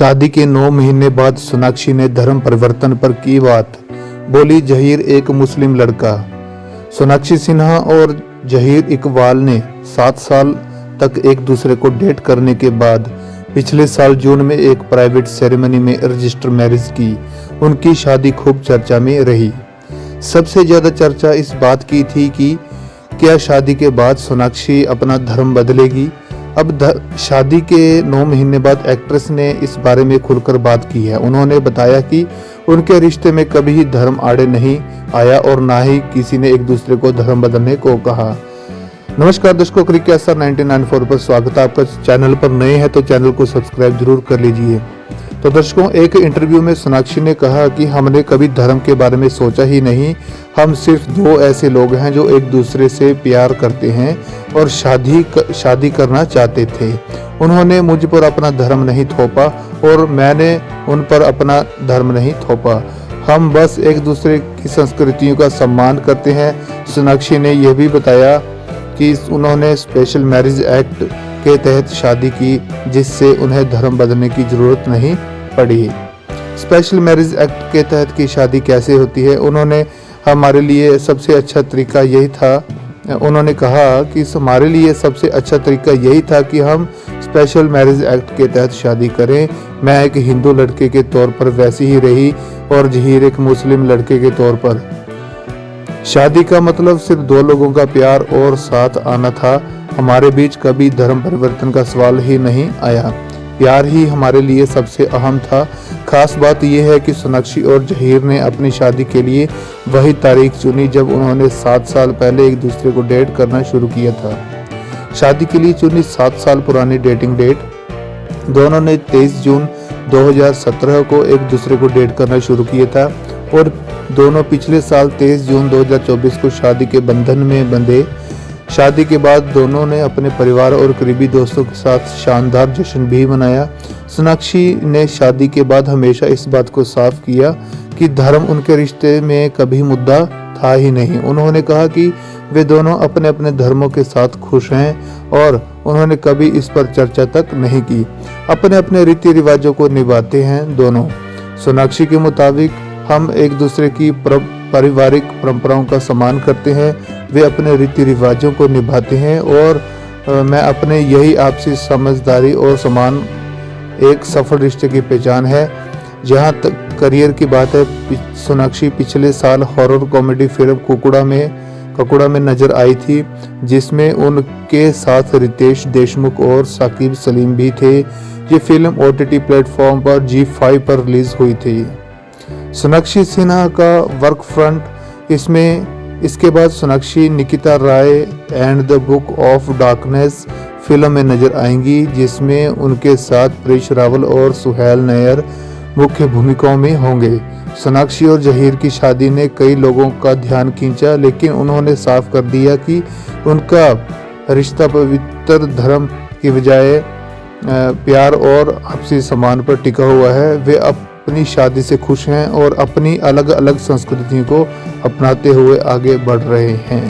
शादी के 9 महीने बाद सोनाक्षी ने धर्म परिवर्तन पर की बात। बोली, जहीर एक मुस्लिम लड़का। सोनाक्षी सिन्हा और जहीर इकबाल ने 7 साल तक एक दूसरे को डेट करने के बाद पिछले साल जून में एक प्राइवेट सेरेमनी में रजिस्टर मैरिज की। उनकी शादी खूब चर्चा में रही। सबसे ज्यादा चर्चा इस बात की थी कि क्या शादी के बाद सोनाक्षी अपना धर्म बदलेगी। अब शादी के 9 महीने बाद एक्ट्रेस ने इस बारे में खुलकर बात की है। उन्होंने बताया कि उनके रिश्ते में कभी धर्म आड़े नहीं आया और ना ही किसी ने एक दूसरे को धर्म बदलने को कहा। नमस्कार दर्शकों, क्रिकेट सर 99.4 पर स्वागत है आपका। चैनल पर नए हैं तो चैनल को सब्सक्राइब जरूर कर लीजिए। तो दर्शकों, एक इंटरव्यू में सोनाक्षी ने कहा कि हमने कभी धर्म के बारे में सोचा ही नहीं। हम सिर्फ 2 ऐसे लोग हैं जो एक दूसरे से प्यार करते हैं और शादी करना चाहते थे। उन्होंने मुझ पर अपना धर्म नहीं थोपा और मैंने उन पर अपना धर्म नहीं थोपा। हम बस एक दूसरे की संस्कृतियों का सम्मान करते हैं। सोनाक्षी ने यह भी बताया कि उन्होंने स्पेशल मैरिज एक्ट के तहत शादी की, जिससे उन्हें धर्म बदलने की जरूरत नहीं पड़ी। स्पेशल मैरिज एक्ट के तहत की शादी कैसे होती है? उन्होंने हमारे लिए सबसे अच्छा तरीका यही था। उन्होंने कहा कि हमारे लिए सबसे अच्छा तरीका यही था कि हम स्पेशल मैरिज एक्ट के तहत शादी करें। मैं एक हिंदू लड़के के तौर पर वैसी ही रही और जहीर एक मुस्लिम लड़के के तौर पर। शादी का मतलब सिर्फ 2 लोगों का प्यार और साथ आना था। हमारे बीच कभी धर्म परिवर्तन का सवाल ही नहीं आया। प्यार ही हमारे लिए सबसे अहम था। खास बात यह है कि सोनाक्षी और जहीर ने अपनी शादी के लिए वही तारीख चुनी जब उन्होंने 7 साल पहले एक दूसरे को डेट करना शुरू किया था। शादी के लिए चुनी 7 साल पुरानी डेटिंग डेट। दोनों ने 23 जून 2017 को एक दूसरे को डेट करना शुरू किया था और दोनों पिछले साल 23 जून 2024 को शादी के बंधन में बंधे। शादी के बाद दोनों ने अपने परिवार और करीबी दोस्तों के साथ शानदार जश्न भी मनाया। सोनाक्षी ने शादी के बाद हमेशा इस बात को साफ किया कि धर्म उनके रिश्ते में कभी मुद्दा था ही नहीं। उन्होंने कहा कि वे दोनों अपने अपने धर्मों के साथ खुश हैं और उन्होंने कभी इस पर चर्चा तक नहीं की। अपने अपने रीति रिवाजों को निभाते हैं दोनों। सोनाक्षी के मुताबिक हम एक दूसरे की पारिवारिक परंपराओं का सम्मान करते हैं। वे अपने रीति रिवाजों को निभाते हैं और मैं अपने यही आपसी समझदारी और सम्मान एक सफल रिश्ते की पहचान है। जहां तक करियर की बात है, सोनाक्षी पिछले साल हॉरर कॉमेडी फिल्म ककुड़ा में नजर आई थी, जिसमें उनके साथ रितेश देशमुख और साकिब सलीम भी थे। ये फिल्म OTT प्लेटफॉर्म पर G5 पर रिलीज हुई थी। सोनाक्षी सिन्हा का वर्क फ्रंट इसके बाद Sonakshi Nikita Rai and the book of darkness film में नजर आएंगी, जिसमें उनके साथ प्रिश रावल और सुहेल नैयर मुख्य भूमिकाओं में होंगे। सोनाक्षी और जहीर की शादी ने कई लोगों का ध्यान खींचा, लेकिन उन्होंने साफ कर दिया कि उनका रिश्ता पवित्र धर्म की बजाय प्यार और आपसी सम्मान पर टिका हुआ है। वे अपनी शादी से खुश हैं और अपनी अलग अलग संस्कृतियों को अपनाते हुए आगे बढ़ रहे हैं।